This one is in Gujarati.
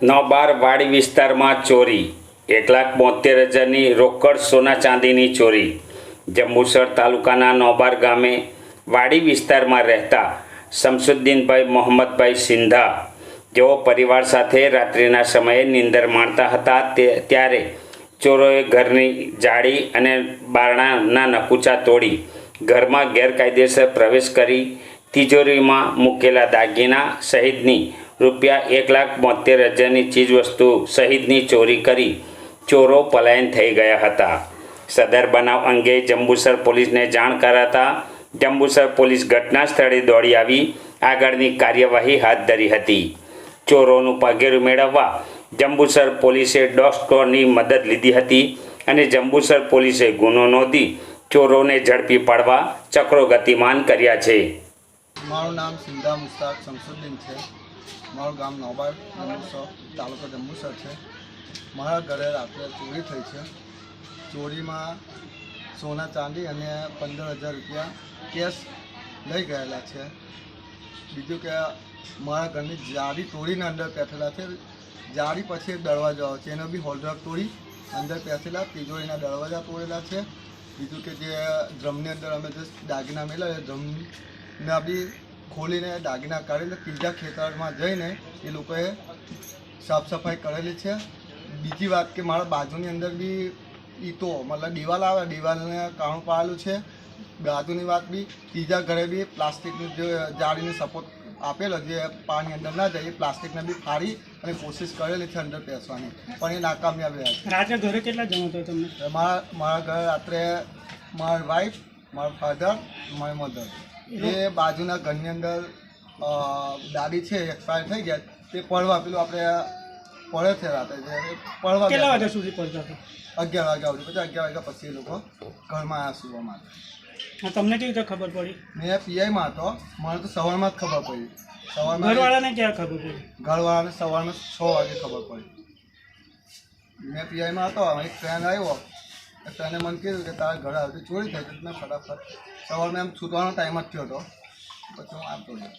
નવબાર વાડી વિસ્તારમાં ચોરી 1,72,000ની રોકડ સોના ચાંદીની ચોરી। જંબુસર તાલુકાના નવબાર ગામે વાડી વિસ્તારમાં રહેતા શમસુદ્દીનભાઈ મોહમ્મદભાઈ સિંધા જેઓ પરિવાર સાથે રાત્રિના સમયે નીંદર માણતા હતા ત્યારે ચોરોએ ઘરની જાળી અને બારણાના નકુચા તોડી ઘરમાં ગેરકાયદેસર પ્રવેશ કરી તિજોરીમાં મૂકેલા દાગીના સહિતની રૂપિયા 1,72,000ની ચીજવસ્તુ સહિતની ચોરી કરી ચોરો પલાયન થઈ ગયા હતા। સદર બનાવ અંગે જંબુસર પોલીસને જાણ કરાતા જંબુસર પોલીસ ઘટના સ્થળે દોડી આવી આગળની કાર્યવાહી હાથ ધરી હતી। ચોરોનું પગેરું મેળવવા જંબુસર પોલીસે ડોગ સ્ક્વોડની મદદ લીધી હતી અને જંબુસર પોલીસે ગુનો નોંધી ચોરોને ઝડપી પાડવા ચક્રો ગતિમાન કર્યા છે। મારું નામ સિંધા મુસ્તાક શમસુદ્દીન છે। મારું ગામ નવબાર જંબુસર તાલુકો જંબુસર છે। મારા ઘરે રાત્રે ચોરી થઈ છે। ચોરીમાં સોના ચાંદી અને 15,000 રૂપિયા કેશ લઈ ગયેલા છે। બીજું કે મારા ઘરની જાળી તોડીને અંદર બેઠેલા છે। જાળી પછી એક દરવાજો આવે છે એનો બી હોલ્ડર તોડી અંદર બેઠેલા તિજોરીના દરવાજા તોડેલા છે। બીજું કે જે ડ્રમની અંદર અમે જે દાગીના મેળવ્યા ડ્રમના બી ખોલીને દાગીના કાઢીને ત્રીજા ખેતરમાં જઈને એ લોકોએ સાફ સફાઈ કરેલી છે। બીજી વાત કે મારા બાજુની અંદર બી ઈંટો મતલબ દિવાલ આવે દિવાલને કાણું પાડેલું છે। બાજુની વાત બી ત્રીજા ઘરે બી પ્લાસ્ટિકની જે જાળીનો સપોર્ટ આપેલો જે પાણી અંદર ના જાય એ પ્લાસ્ટિકને બી ફાડી અને કોશિશ કરેલી છે અંદર બેસવાની પણ એ નાકામયાબ રહ્યા છે। રાત્રે ઘરે કેટલા જણ હતો તમને? મારા ઘરે રાત્રે મારી વાઈફ મારા ફાધર મારી મધર એ બાજુના ઘરની અંદર દાદી છે એક્સપાયર થઈ ગયા તે પડવા પેલું આપણે પડે છે રાત્રે જે પડવા કેટલા વાગ્યા સુધી પડતા હતા? 11 વાગ્યા સુધી પછી 11 વાગ્યા પછી એ લોકો ઘરમાં આવ્યા સુવા માટે। તમને કેવી રીતે ખબર પડી? મેં પીઆઈમાં હતો મને તો સવારમાં જ ખબર પડી। સવારમાં ઘરવાળાને ક્યાં ખબર પડી? ઘરવાળાને સવારમાં 6 વાગે ખબર પડી। મેં પીઆઈમાં હતો એક ફ્રેન્ડ આવ્યો ફ્રેન્ડે મને કીધું કે તારા ઘરે આવતી ચોરી થઈ તો મેં ફટાફટ સવારમાં એમ છૂટવાનો ટાઈમ જ થયો હતો પછી હું આવતો રહ્યો।